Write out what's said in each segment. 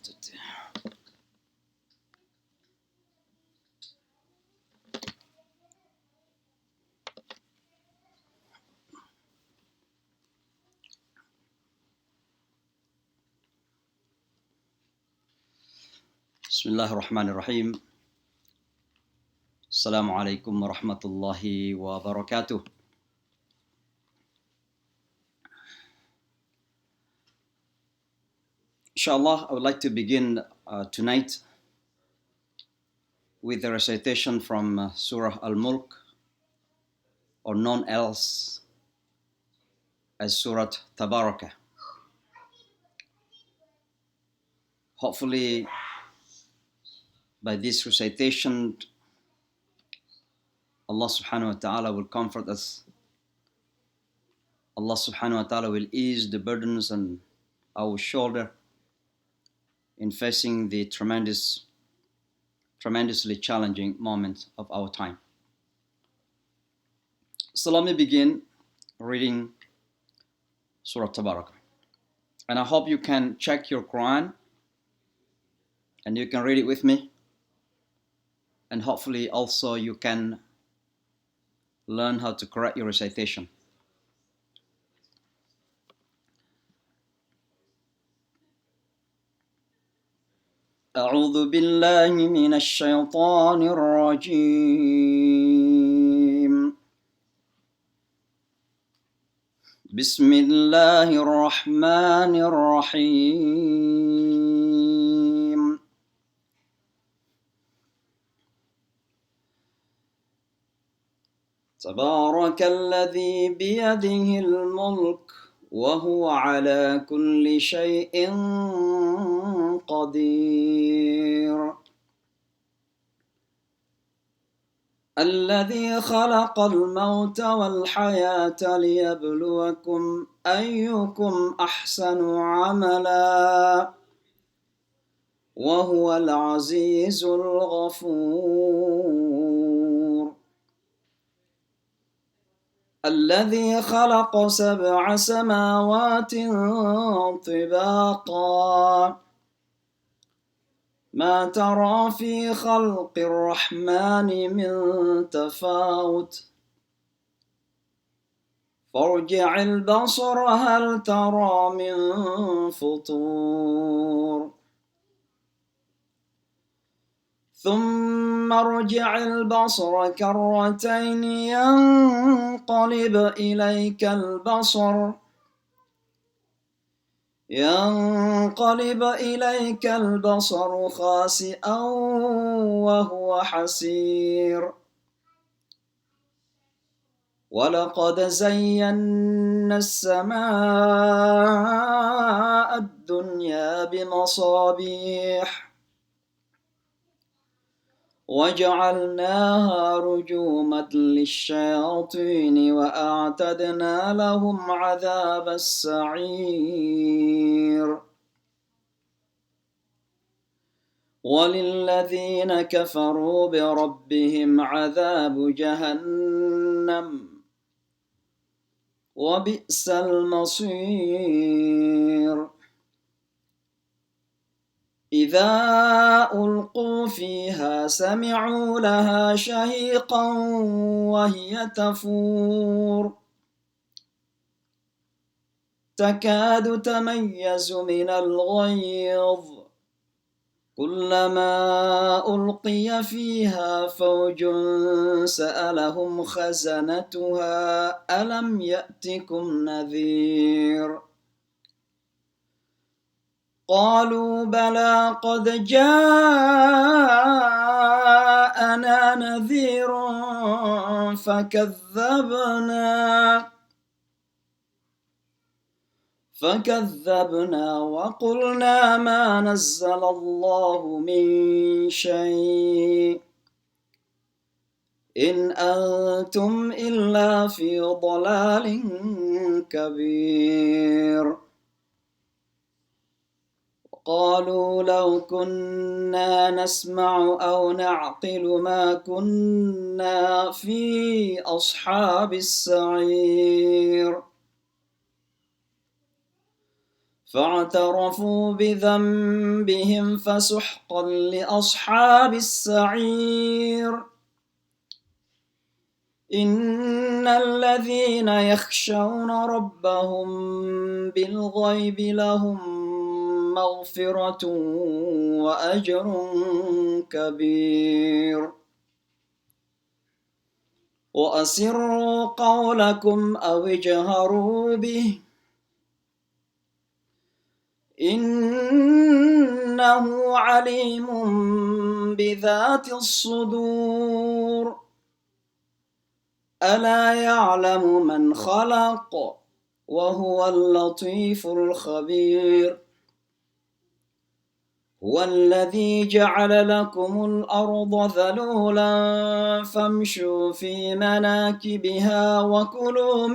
tutti. Bismillahirrahmanirrahim. Assalamualaikum warahmatullahi wabarakatuh. Inshallah, I would like to begin tonight with a recitation from Surah Al-Mulk, or known else as Surah Tabarakah. Hopefully, by this recitation, Allah subhanahu wa ta'ala will comfort us. Allah subhanahu wa ta'ala will ease the burdens on our shoulder in facing the tremendously challenging moment of our time. So let me begin reading Surah Tabarakah. And I hope you can check your Quran and you can read it with me. And hopefully also you can learn how to correct your recitation. أعوذ بالله من الشيطان الرجيم. بسم الله الرحمن الرحيم. تبارك الذي بيده الملك وهو على كل شيء قدير. الذي خلق الموت والحياة ليبلوكم أيكم أحسن عملا وهو العزيز الغفور. الذي خلق 7 سماوات طباقا ما ترى في خلق الرحمن من تفاوت فارجع البصر هل ترى من فطور ثم ارجع البصر كرتين ينقلب إليك البصر خاسئا وهو حسير. ولقد زينا السماء الدنيا بمصابيح وجعلناها رجوما للشياطين وأعتدنا لهم عذاب السعير. وللذين كفروا بربهم عذاب جهنم وبئس المصير. إذا ألقوا فيها سمعوا لها شهيقا وهي تفور تكاد تميز من الغيظ كلما ألقي فيها فوج سألهم خزنتها ألم يأتكم نذير قالوا بلى قد جاءنا نذير فكذبنا وقلنا ما نزل الله من شيء إن أنتم إلا في ضلال كبير. قالوا لو كنا نسمع أو نعقل ما كنا في أصحاب السعير فاعترفوا بذنبهم فسحقا لأصحاب السعير. إن الذين يخشون ربهم بالغيب لهم مغفرة وأجر كبير. وأسروا قولكم أو اجهروا به إنه عليم بذات الصدور. ألا يعلم من خلق وهو اللطيف الخبير. هو الذي جعل لكم الأرض ذلولا فامشوا في مناكبها وكلوا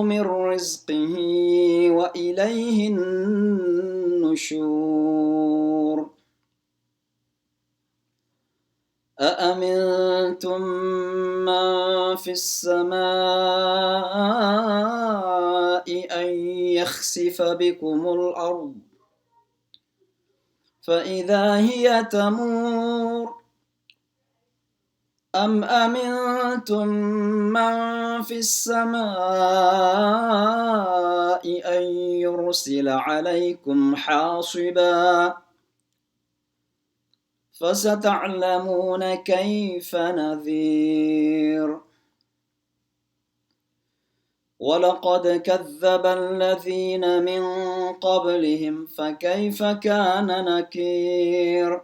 من رزقه وإليه النشور. أأمنتم من في السماء أن يخسف بكم الأرض فإذا هي تمور أم أمنتم من في السماء أن يرسل عليكم حاصبا فستعلمون كيف نذير. ولقد كذب الذين من قبلهم فكيف كان نكير.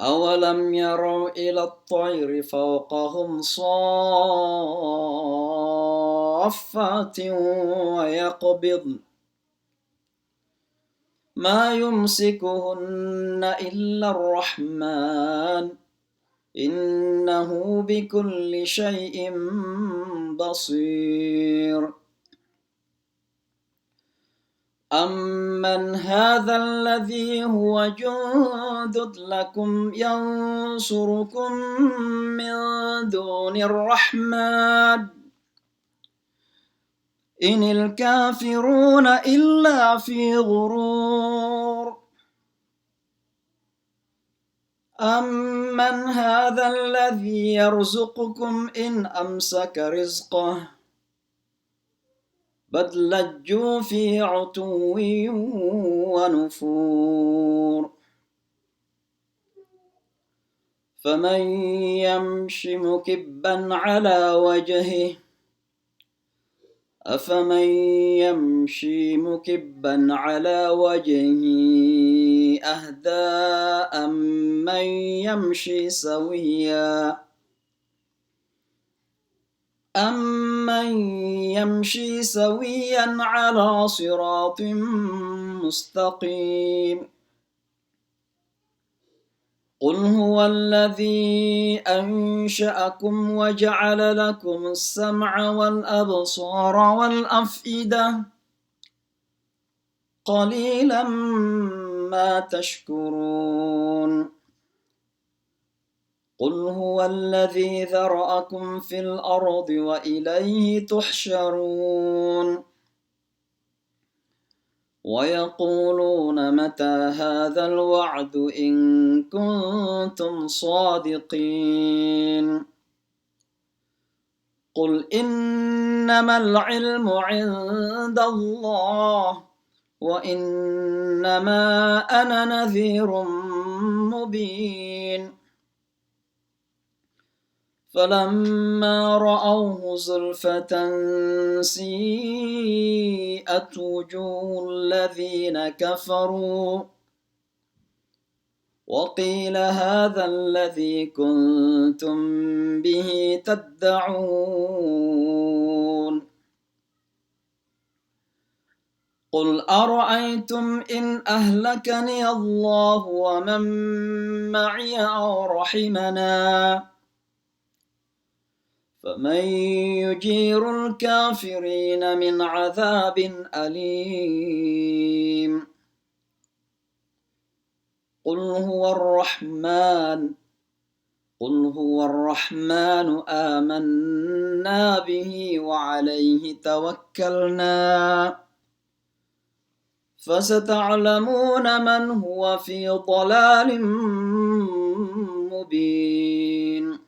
أولم يروا إلى الطير فوقهم صافات ويقبضن ما يمسكهن إلا الرحمن إنه بكل شيء بصير. أمن هذا الذي هو جند لكم ينصركم من دون الرحمن إن الكافرون إلا في غرور. أمن هذا الذي يرزقكم إن أمسك رزقه بل لجوا في عتو ونفور. فمن يمشي مكبا على وجهه أفمن يمشي مكبا على وجهه أهدى أمن يمشي سويا على صراط مستقيم. قل هو الذي أنشأكم وجعل لكم السمع والأبصار والأفئدة قليلا ما تشكرون. قل هو الذي ذرأكم في الأرض وإليه تحشرون. ويقولون متى هذا الوعد إن كنتم صادقين. قل إنما العلم عند الله وإنما أنا نذير مبين. فلما رأوه زلفة سيئت وجوه الذين كفروا وقيل هذا الذي كنتم به تدعون. قل أرأيتم إن أهلكني الله ومن معي أو رحمنا فمن يجير الكافرين من عذاب أليم. قل هو الرحمن قل هو الرحمن آمنا به وعليه توكلنا فستعلمون من هو في ضلال مبين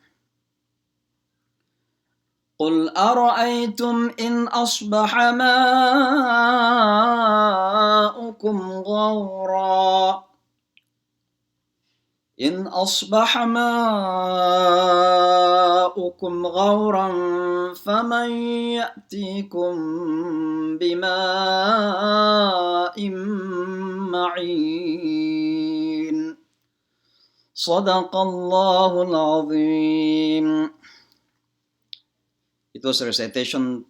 قل أرأيتم إن أصبح ماؤكم غورا فمن يأتيكم بماء معين صدق الله العظيم. It was a recitation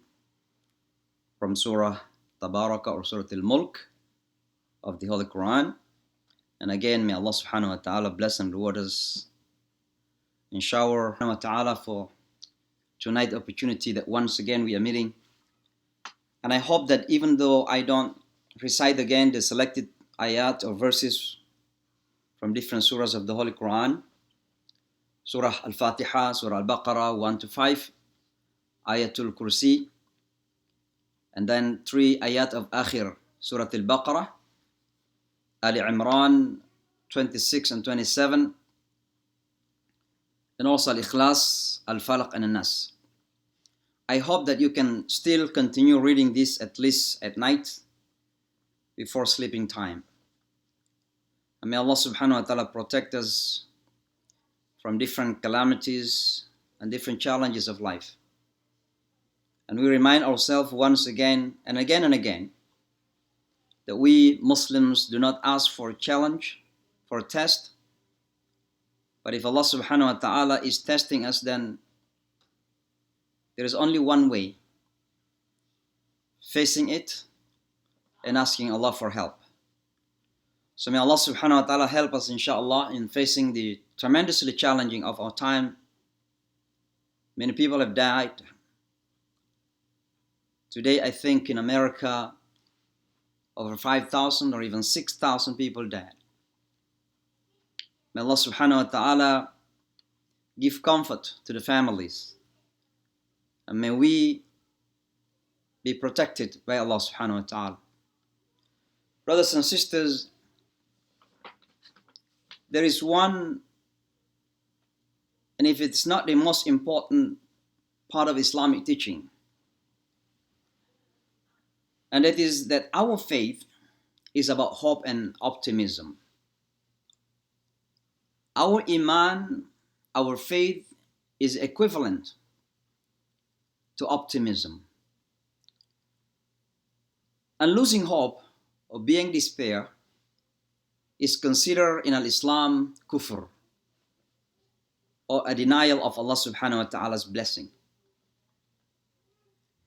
from Surah Tabaraka or Surah Al-Mulk of the Holy Quran. And again, may Allah subhanahu wa ta'ala bless and reward us and shower wa ta'ala for tonight's opportunity that once again we are meeting. And I hope that even though I don't recite again the selected ayat or verses from different surahs of the Holy Quran, Surah Al-Fatiha, Surah Al-Baqarah 1 to 5, Ayatul Kursi, and then 3 ayat of Akhir, Surah Al-Baqarah, Ali Imran 26 and 27, and also Al-Ikhlas, Al-Falaq and Al-Nas. I hope that you can still continue reading this at least at night before sleeping time. And may Allah subhanahu wa ta'ala protect us from different calamities and different challenges of life. And we remind ourselves once again and again and again that we Muslims do not ask for a challenge, for a test. But if Allah subhanahu wa ta'ala is testing us, then there is only one way: facing it and asking Allah for help. So may Allah subhanahu wa ta'ala help us, inshallah, in facing the tremendously challenging of our time. Many people have died. Today, I think in America, over 5,000 or even 6,000 people died. May Allah subhanahu wa ta'ala give comfort to the families. And may we be protected by Allah subhanahu wa ta'ala. Brothers and sisters, there is one, and if it's not the most important part of Islamic teaching, and that is that our faith is about hope and optimism. Our iman, our faith is equivalent to optimism. And losing hope or being despair is considered in Islam kufr, or a denial of Allah subhanahu wa ta'ala's blessing.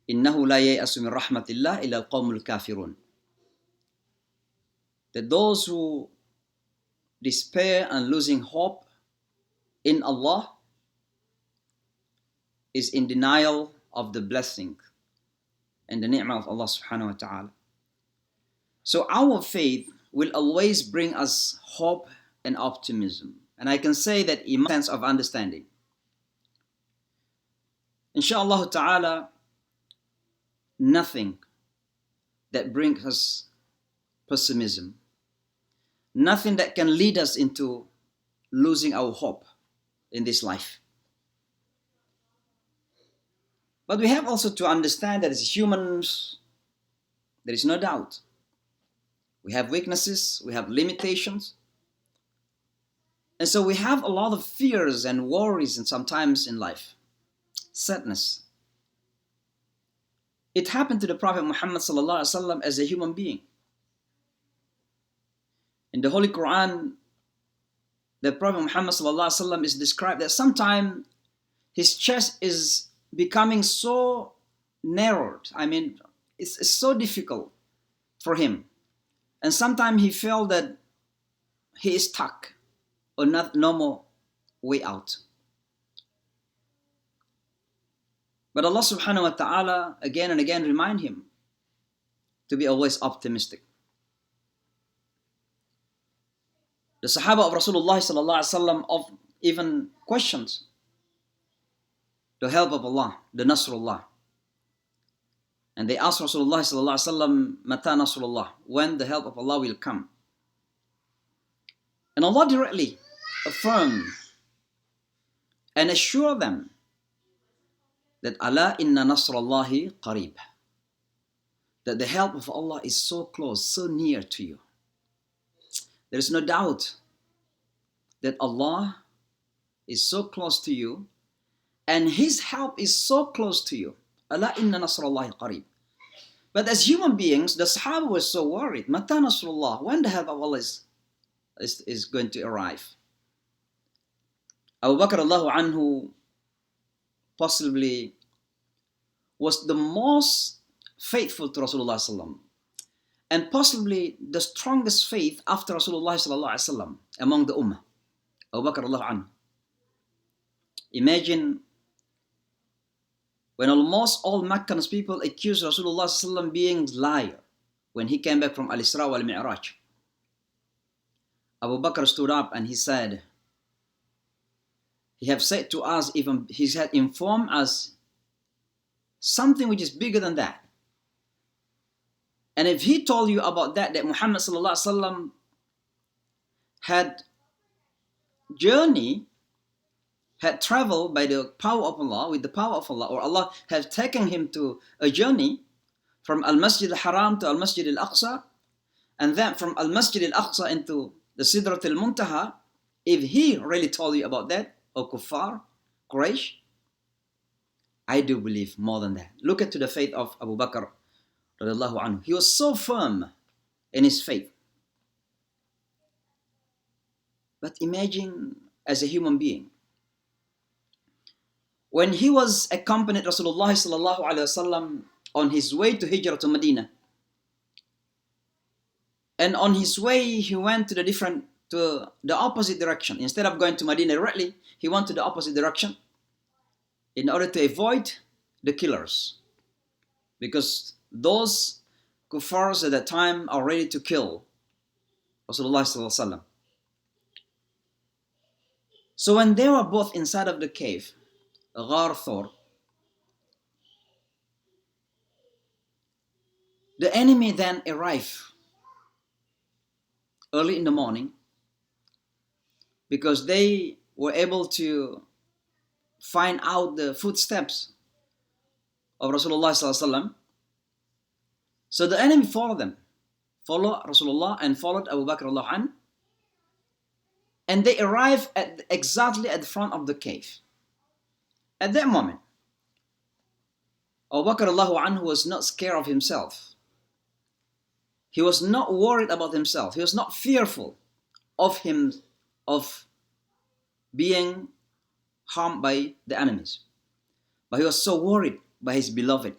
إِنَّهُ لَا يَيْأَسُ مِنْ رَحْمَةِ اللَّهِ إِلَّا الْقَوْمُ الْكَافِرُونَ. That those who despair and losing hope in Allah is in denial of the blessing and the ni'mah of Allah subhanahu wa ta'ala. So our faith will always bring us hope and optimism. And I can say that in my sense of understanding. Inshallah ta'ala, nothing that brings us pessimism, nothing that can lead us into losing our hope in this life. But we have also to understand that as humans, there is no doubt. We have weaknesses, we have limitations. And so we have a lot of fears and worries and sometimes in life, sadness. It happened to the Prophet Muhammad sallallahu alaihi wasallam as a human being. In the Holy Quran, the Prophet Muhammad sallallahu alaihi wasallam is described that sometimes his chest is becoming so narrowed. I mean, it's so difficult for him. And sometimes he felt that he is stuck or no more way out. But Allah subhanahu wa ta'ala again and again remind him to be always optimistic. The Sahaba of Rasulullah sallallahu alaihi wasallam even questions the help of Allah, the Nasrullah. And they asked Rasulullah sallallahu alaihi wasallam, Mata Nasrullah, when the help of Allah will come. And Allah directly affirmed and assured them that Allah inna nasrallahi qareeb, that the help of Allah is so close, so near to you. There is no doubt that Allah is so close to you and His help is so close to you. Allah inna nasrallahi qareeb. But as human beings, the Sahaba were so worried. Mata nasrullah, when the help of Allah is going to arrive. Abu Bakr Allahu anhu possibly was the most faithful to Rasulullah sallam, and possibly the strongest faith after Rasulullah sallallahu alaihi wasallam among the ummah. Abu Bakr Allahu anhu. Imagine when almost all Meccan's people accused Rasulullah sallallahu being liar when he came back from Al-Isra wal-Mi'raj. Abu Bakr stood up and he said, he have said to us, even he had informed us something which is bigger than that. And if he told you about that Muhammad sallallahu alaihi wasallam had traveled by the power of Allah, with the power of Allah, or Allah has taken him to a journey from Al-Masjid al-Haram to Al-Masjid al-Aqsa, and then from Al-Masjid al-Aqsa into the Sidrat al-Muntaha, if he really told you about that, or Kuffar, Quraysh, I do believe more than that. Look at the faith of Abu Bakr radiallahu anhu. He was so firm in his faith. But imagine as a human being, when he was accompanied Rasulullah sallallahu alaihi wasallam on his way to Hijrah to Medina, and on his way he went to the opposite direction. Instead of going to Medina directly, he went to the opposite direction in order to avoid the killers, because those kuffars at that time are ready to kill Rasulullah sallallahu alaihi wasallam. So when they were both inside of the cave, Ghar Thawr, the enemy then arrived early in the morning, because they were able to find out the footsteps of Rasulullah sallallahu alaihi wasallam. So the enemy followed Rasulullah and followed Abu Bakr radiallahu anhu, and they arrived exactly at the front of the cave. At that moment, Abu Bakr radiallahu anhu was not scared of himself. He was not worried about himself. He was not fearful of being harmed by the enemies. But he was so worried by his beloved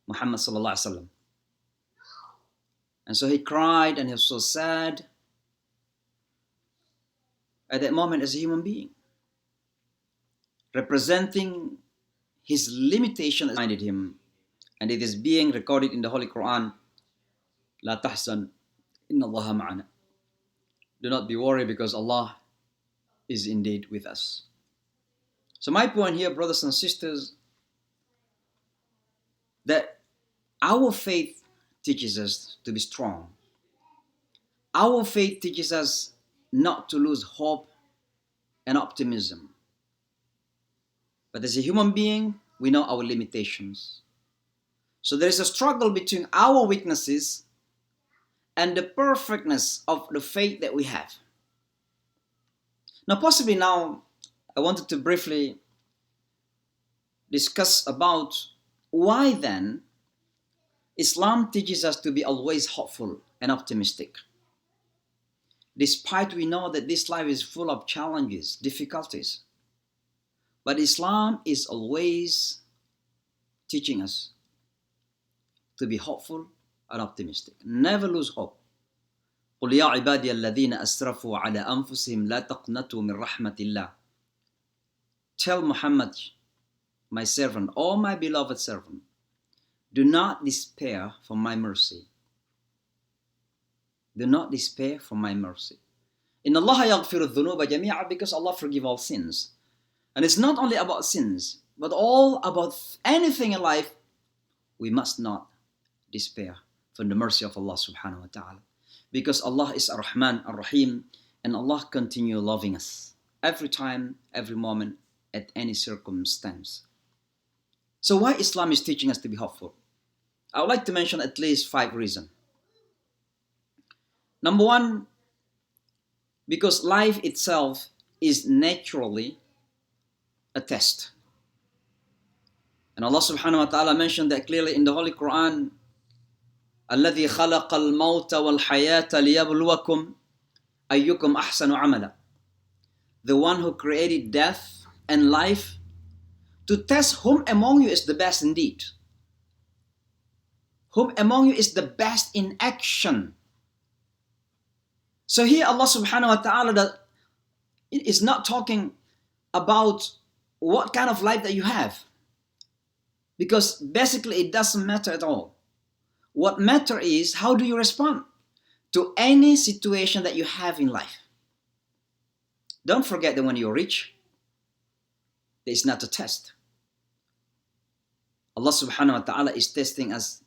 Muhammad sallallahu alaihi wasallam. And so he cried and he was so sad at that moment as a human being, representing his limitation that reminded him. And it is being recorded in the Holy Quran, La tahsan, inna Allaha ma'ana. Do not be worried, because Allah is indeed with us. So my point here, brothers and sisters, that our faith teaches us to be strong. Our faith teaches us not to lose hope and optimism. But as a human being, we know our limitations. So there is a struggle between our weaknesses and the perfectness of the faith that we have. Now, possibly now, I wanted to briefly discuss about why then Islam teaches us to be always hopeful and optimistic. Despite we know that this life is full of challenges, difficulties. But Islam is always teaching us to be hopeful and optimistic. Never lose hope. قُلْ يَا عِبَادِيَ الَّذِينَ أَسْرَفُوا عَلَىٰ أَنفُسِهِمْ لَا تَقْنَطُوا مِنْ رَحْمَةِ اللَّهِ. Tell Muhammad, my servant, or my beloved servant, do not despair from my mercy. Do not despair from my mercy. Inna Allah yaghfiru dhunuba jami'a, because Allah forgive all sins. And it's not only about sins, but all about anything in life. We must not despair from the mercy of Allah subhanahu wa ta'ala. Because Allah is Ar-Rahman, Ar-Rahim, and Allah continue loving us every time, every moment, at any circumstance. So why Islam is teaching us to be hopeful? I would like to mention at least 5 reasons. Number 1, because life itself is naturally a test. And Allah subhanahu wa ta'ala mentioned that clearly in the Holy Quran. الذي خلق الموت والحياة ليبلوكم أيكم أحسن عملا. The one who created death and life to test whom among you is the best indeed. Whom among you is the best in action. So here Allah subhanahu wa ta'ala is not talking about what kind of life that you have. Because basically it doesn't matter at all. What matters is how do you respond to any situation that you have in life. Don't forget that when you're rich, it's not a test. Allah subhanahu wa ta'ala is testing us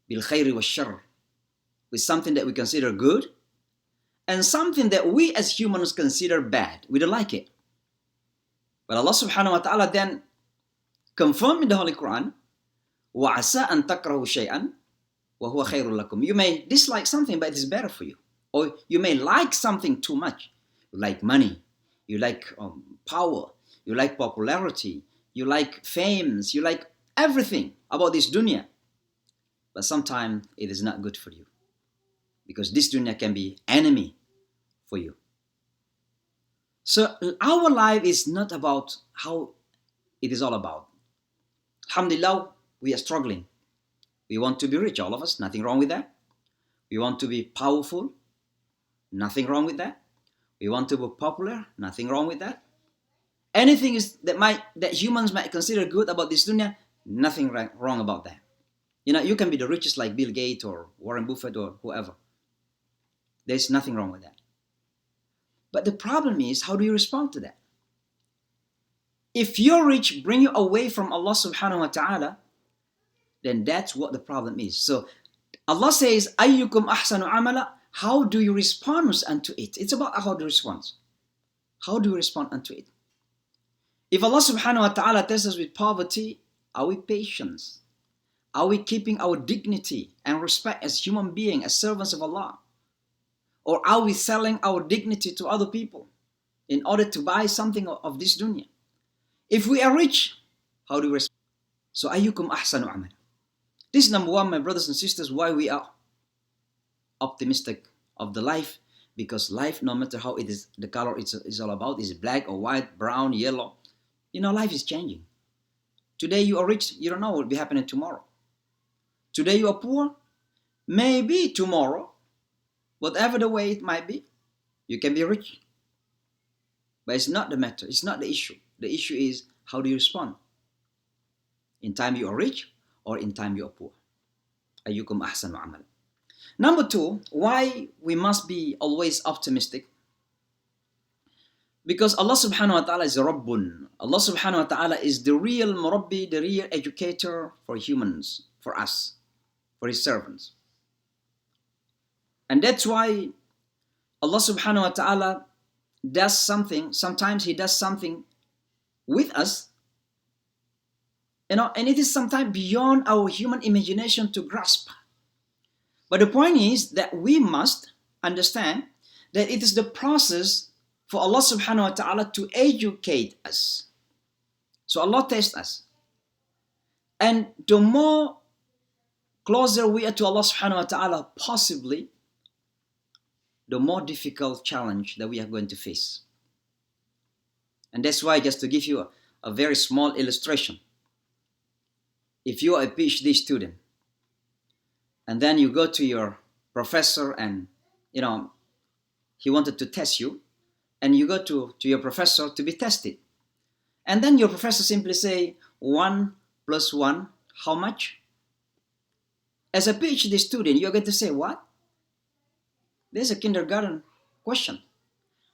bil khayri wa shar, with something that we consider good and something that we as humans consider bad. We don't like it. But Allah subhanahu wa ta'ala then confirmed in the Holy Quran, وَعَسَىٰ أَن تَكْرَهُ شَيْئًا وَهُوَ خَيْرٌ لَكُمْ. You may dislike something, but it is better for you. Or you may like something too much. You like money, you like power, you like popularity, you like fames, you like everything about this dunya. But sometimes it is not good for you. Because this dunya can be enemy for you. So our life is not about how it is all about. Alhamdulillah, we are struggling. We want to be rich, all of us, nothing wrong with that. We want to be powerful, nothing wrong with that. We want to be popular, nothing wrong with that. Anything is that humans might consider good about this dunya, nothing wrong about that. You know, you can be the richest like Bill Gates or Warren Buffett or whoever. There's nothing wrong with that. But the problem is, how do you respond to that? If your rich bring you away from Allah subhanahu wa ta'ala, then that's what the problem is. So Allah says, أَيُّكُمْ أَحْسَنُ عَمَلًا. How do you respond unto it? It's about how do you respond. How do you respond unto it? If Allah subhanahu wa ta'ala tests us with poverty, are we patient? Are we keeping our dignity and respect as human beings, as servants of Allah? Or are we selling our dignity to other people in order to buy something of this dunya? If we are rich, how do we respond? So, أَيُّكُمْ أَحْسَنُ عَمَلًا. This is number 1, my brothers and sisters, why we are optimistic of the life. Because life, no matter how it is, the color is all about, is it black or white, brown, yellow? You know, life is changing. Today you are rich, you don't know what will be happening tomorrow. Today you are poor, maybe tomorrow, whatever the way it might be, you can be rich. But it's not the matter, it's not the issue. The issue is, how do you respond? In time you are rich, or in time you are poor. أَيُّكُمْ أَحْسَنُ عَمَلًا. Number 2, why we must be always optimistic. Because Allah subhanahu wa ta'ala is Rabbun. Allah subhanahu wa ta'ala is the real Murabbi, the real educator for humans, for us, for His servants. And that's why Allah subhanahu wa ta'ala does something, sometimes He does something with us, you know, and it is sometimes beyond our human imagination to grasp. But the point is that we must understand that it is the process for Allah subhanahu wa ta'ala to educate us. So Allah tests us. And the more closer we are to Allah subhanahu wa ta'ala, possibly, the more difficult challenge that we are going to face. And that's why, just to give you a very small illustration, if you are a PhD student, and then you go to your professor and, you know, he wanted to test you, and you go to your professor to be tested. And then your professor simply say, 1 + 1, how much? As a PhD student, you're going to say, what? There's a kindergarten question.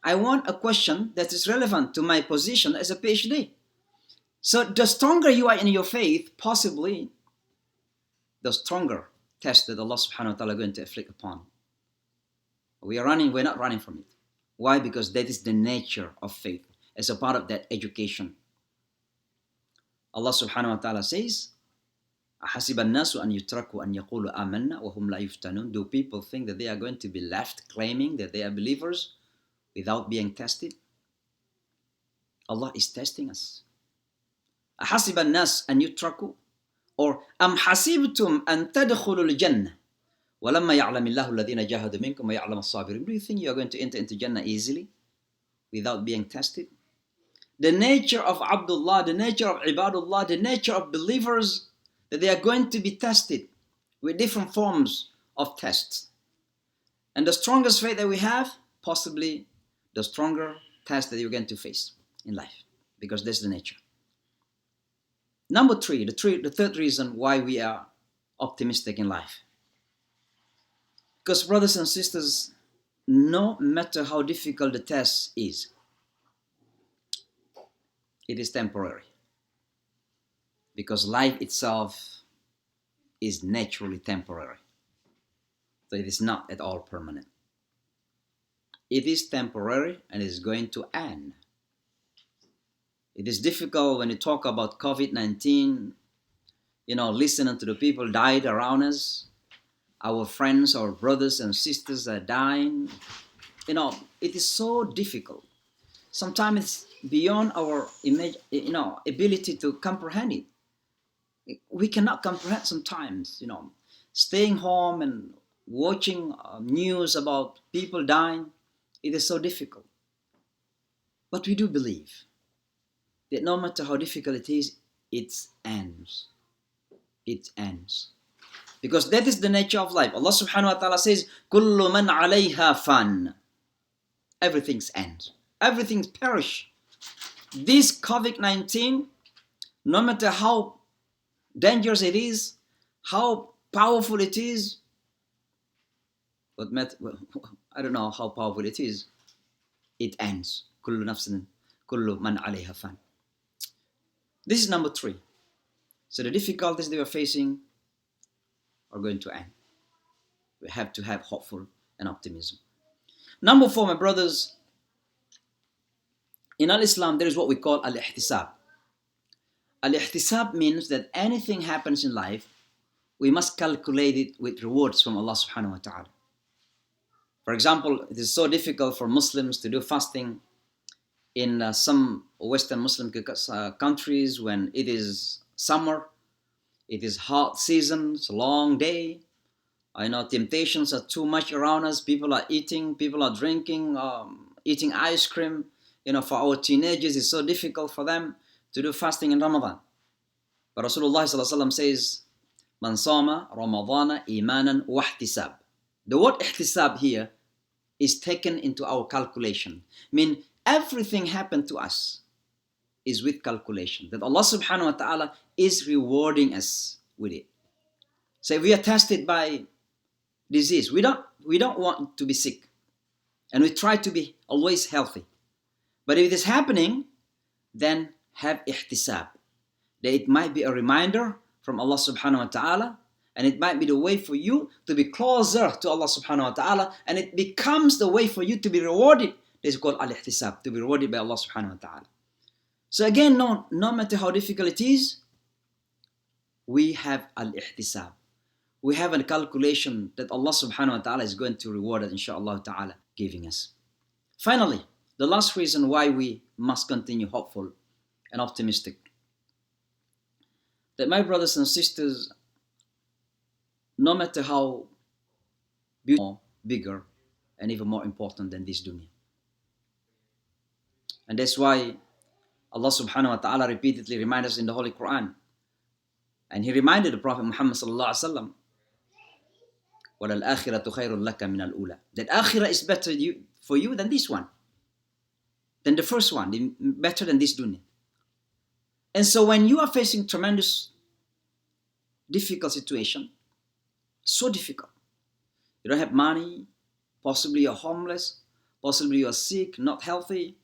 I want a question that is relevant to my position as a PhD. So the stronger you are in your faith, possibly the stronger test that Allah subhanahu wa ta'ala is going to inflict upon. We're not running from it. Why? Because that is the nature of faith as a part of that education. Allah subhanahu wa ta'ala says, أَحَسِبَ النَّاسُ أَنْ يُتْرَكُوا أَنْ يَقُولُوا آمَنَّا وَهُمْ لَا يُفْتَنُونَ. Do people think that they are going to be left claiming that they are believers without being tested? Allah is testing us. أَحَسِبَ النَّاسُ أَنْ يُتْرَكُوا, or أَمْ حَسِبْتُمْ أَنْ تَدْخُلُوا الْجَنَّةِ وَلَمَّا يَعْلَمِ اللَّهُ الَّذِينَ جَاهَدُوا مِنْكُمْ وَيَعْلَمَ الصَّابِرِينَ. Do you think you are going to enter into Jannah easily without being tested? The nature of Abdullah, the nature of Ibadullah, the nature of believers, that they are going to be tested with different forms of tests. And the strongest faith that we have, possibly the stronger test that you're going to face in life, because that's the nature. Number three, the third reason why we are optimistic in life. Because brothers and sisters, no matter how difficult the test is, it is temporary. Because life itself is naturally temporary. So it is not at all permanent. It is temporary and is going to end. It is difficult when you talk about COVID-19, listening to the people died around us. Our friends, our brothers and sisters are dying. It is so difficult. Sometimes it's beyond our ability to comprehend it. We cannot comprehend sometimes, staying home and watching news about people dying. It is so difficult. But we do believe that no matter how difficult it is, it ends. It ends. Because that is the nature of life. Allah subhanahu wa ta'ala says, كُلُّ مَنْ عَلَيْهَا فَانٍ. Everything ends. Everything perish. This COVID-19, no matter how dangerous it is, how powerful it is, I don't know how powerful it is, it ends. كُلُّ نَفْسٍ كُلُّ مَنْ عَلَيْهَا فَانٍ. This is number three. So the difficulties they are facing are going to end. We have to have hopeful and optimism. Number four, my brothers, in Al-Islam there is what we call al-ihtisab. Al-ihtisab means that anything happens in life, we must calculate it with rewards from Allah subhanahu wa ta'ala. For example, it is so difficult for Muslims to do fasting in some Western Muslim countries when it is summer, it is hot season, it's a long day. I know temptations are too much around us. People are eating, people are drinking, eating ice cream. For our teenagers, it's so difficult for them to do fasting in Ramadan. But Rasulullah ﷺ says, Man sama Ramadana imanan wa ihtisab. The word ihtisab here is taken into our calculation. I mean, everything happened to us is with calculation. That Allah subhanahu wa ta'ala is rewarding us with it. So if we are tested by disease, we don't want to be sick. And we try to be always healthy. But if it is happening, then have ihtisab. That it might be a reminder from Allah subhanahu wa ta'ala, and it might be the way for you to be closer to Allah subhanahu wa ta'ala, and it becomes the way for you to be rewarded. This is called al-ihtisab, to be rewarded by Allah subhanahu wa ta'ala. So again, no matter how difficult it is, we have al-ihtisab. We have a calculation that Allah subhanahu wa ta'ala is going to reward us, inshaAllah ta'ala, giving us. Finally, the last reason why we must continue hopeful and optimistic. That my brothers and sisters, no matter how beautiful, bigger, and even more important than this dunya. And that's why Allah subhanahu wa ta'ala repeatedly reminds us in the Holy Quran. And He reminded the Prophet Muhammad sallallahu alaihi wasallam, وَلَلْآخِرَةُ خَيْرٌ لَكَ مِنَ الْأُولَى. That akhirah is better for you than this one. Than the first one, better than this dunya. And so when you are facing tremendous difficult situation, so difficult, you don't have money, possibly you're homeless, Possibly you are sick, not healthy,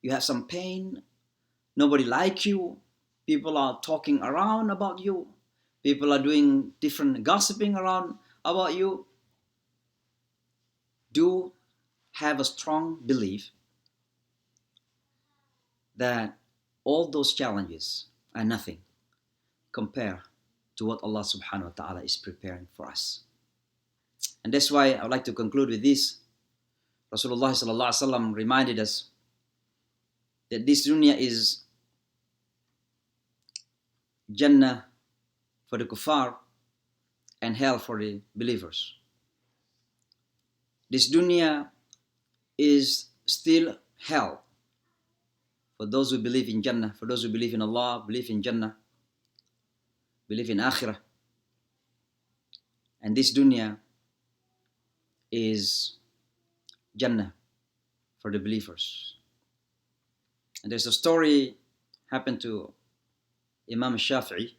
you have some pain, nobody like you, people are talking around about you, people are doing different gossiping around about you. Do have a strong belief that all those challenges are nothing compared to what Allah subhanahu wa ta'ala is preparing for us. And that's why I would like to conclude with this. Rasulullah sallallahu alaihi wasallam reminded us that this dunya is Jannah for the kuffar and hell for the believers. This dunya is still hell for those who believe in Jannah, for those who believe in Allah, believe in Jannah, believe in Akhirah. And this dunya is Jannah for the believers. And there's a story happened to Imam Shafi'i.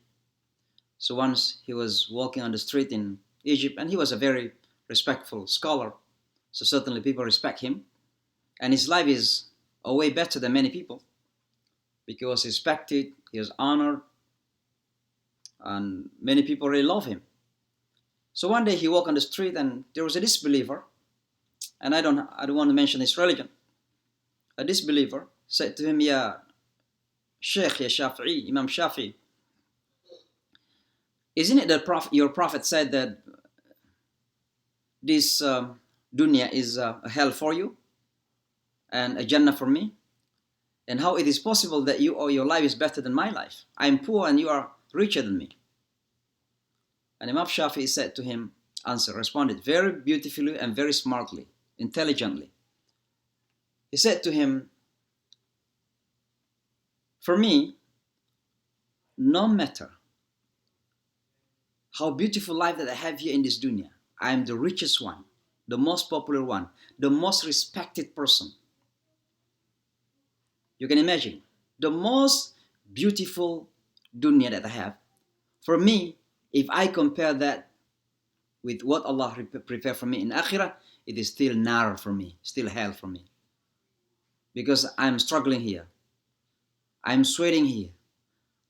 So once he was walking on the street in Egypt, and he was a very respectful scholar, so certainly people respect him, and his life is a way better than many people because he was respected, he was honored, and many people really love him. So one day he walked on the street and there was a disbeliever, and I don't want to mention his religion. A disbeliever said to him, Ya Sheikh, Ya Shafi'i, Imam Shafi'i, isn't it that your prophet said that this dunya is a hell for you and a Jannah for me? And how it is possible that you or your life is better than my life? I am poor and you are richer than me. And Imam Shafi'i said to him, responded very beautifully and very smartly, intelligently. He said to him, for me, no matter how beautiful life that I have here in this dunya, I am the richest one, the most popular one, the most respected person. You can imagine, the most beautiful dunya that I have. For me, if I compare that with what Allah prepared for me in Akhirah, it is still nar for me, still hell for me. Because I'm struggling here. I'm sweating here.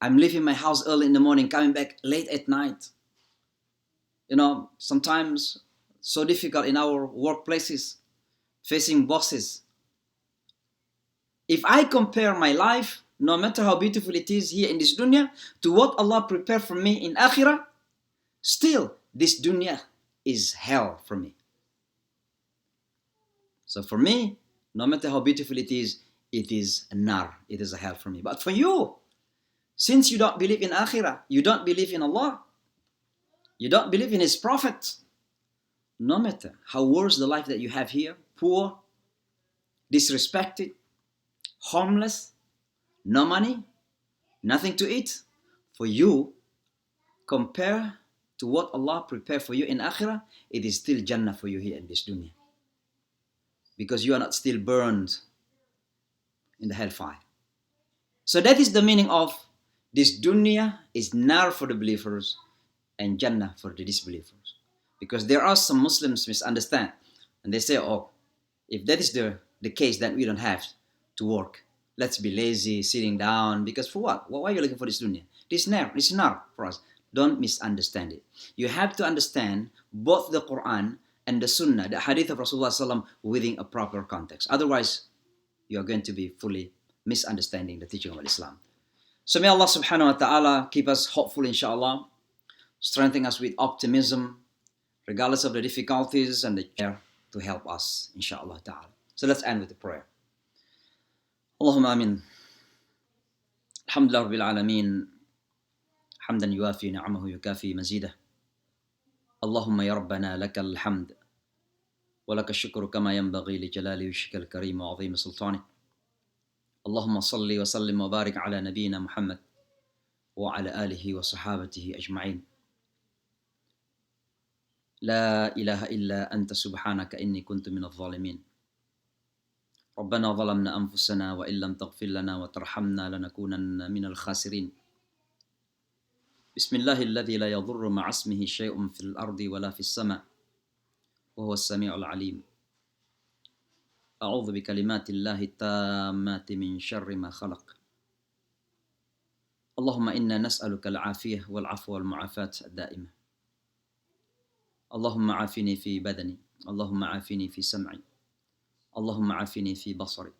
I'm leaving my house early in the morning, coming back late at night. You know, sometimes so difficult in our workplaces, facing bosses. If I compare my life, no matter how beautiful it is here in this dunya, to what Allah prepared for me in Akhirah, still this dunya is hell for me. So for me, no matter how beautiful it is a nar, it is a hell for me. But for you, since you don't believe in Akhirah, you don't believe in Allah, you don't believe in His Prophet, no matter how worse the life that you have here, poor, disrespected, homeless, no money, nothing to eat, for you, compare to what Allah prepared for you in Akhirah, it is still Jannah for you here in this dunya. Because you are not still burned in the hellfire. So that is the meaning of this dunya is nar for the believers and Jannah for the disbelievers. Because there are some Muslims misunderstand and they say, oh, if that is the case, then we don't have to work. Let's be lazy, sitting down, because for what? Why are you looking for this dunya? This is nar for us. Don't misunderstand it. You have to understand both the Quran and the Sunnah, the hadith of Rasulullah SAW within a proper context. Otherwise, you are going to be fully misunderstanding the teaching of Islam. So may Allah subhanahu wa ta'ala keep us hopeful, inshallah, strengthen us with optimism, regardless of the difficulties, and the care to help us, inshallah ta'ala. So let's end with the prayer. Allahumma amin. Alhamdulillah rabbil alameen. حمدا يوافي نعمه يكافي مزيده. اللهم يا ربنا لك الحمد ولك الشكر كما ينبغي لجلال وجهك الكريم وعظيم سلطانك. اللهم صل وسلم وبارك على نبينا محمد وعلى آله وصحابته أجمعين. لا إله إلا أنت سبحانك إني كنت من الظالمين. ربنا ظلمنا أنفسنا وإن لم تغفر لنا وترحمنا لنكونن من الخاسرين. بسم الله الذي لا يضر مع اسمه شيء في الأرض ولا في السماء وهو السميع العليم. أعوذ بكلمات الله التامات من شر ما خلق. اللهم إنا نسألك العافية والعفو والمعافاة الدائمة. اللهم عافني في بدني، اللهم عافني في سمعي، اللهم عافني في بصري.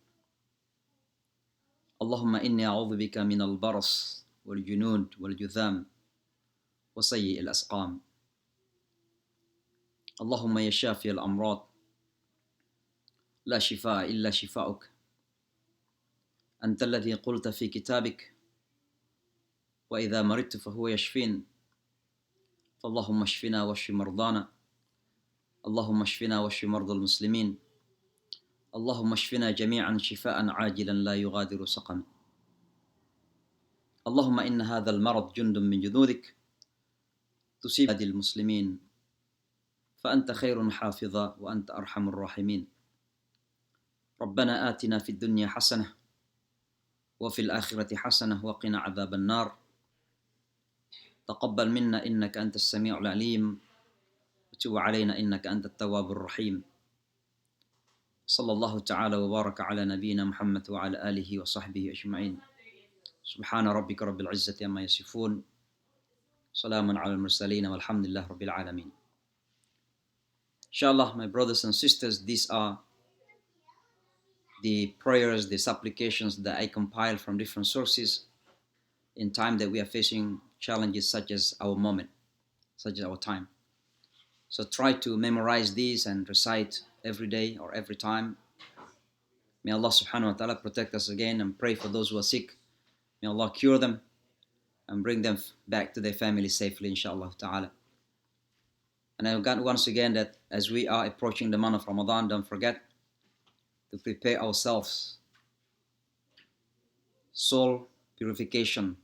اللهم إني أعوذ بك من البرص والجنود والجذام وسيء الأسقام. اللهم يا شافي الأمراض لا شفاء إلا شفاؤك، أنت الذي قلت في كتابك وإذا مرضت فهو يشفين. فاللهم اشفنا واشف مرضانا، اللهم اشفنا واشف مرضى المسلمين، اللهم اشفنا جميعا شفاء عاجلا لا يغادر سقما. اللهم إن هذا المرض جند من جنودك تصيب المسلمين، فأنت خير حافظا وأنت أرحم الراحمين. ربنا آتنا في الدنيا حسنة وفي الآخرة حسنة وقنا عذاب النار. تقبل منا إنك أنت السميع العليم، وتب علينا إنك أنت التواب الرحيم. صلى الله تعالى وبارك على نبينا محمد وعلى آله وصحبه أجمعين. سبحان ربك رب العزة عما يصفون، سلام على المرسلين والحمد لله رب العالمين. Inshallah, my brothers and sisters, these are the prayers, the supplications that I compile from different sources in time that we are facing challenges such as our moment, such as our time. So try to memorize these and recite every day or every time. May Allah subhanahu wa ta'ala protect us again, and pray for those who are sick. May Allah cure them and bring them back to their family safely, inshallah ta'ala. And I got once again that as we are approaching the month of Ramadan, don't forget to prepare ourselves. Soul purification,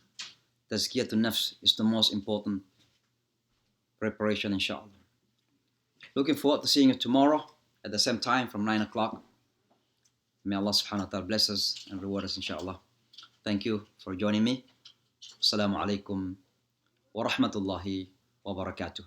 tazkiyatun nafs, is the most important preparation, inshallah. Looking forward to seeing you tomorrow at the same time from 9 o'clock. May Allah subhanahu wa ta'ala bless us and reward us, inshallah. Thank you for joining me. Assalamu alaikum wa rahmatullahi wa barakatuh.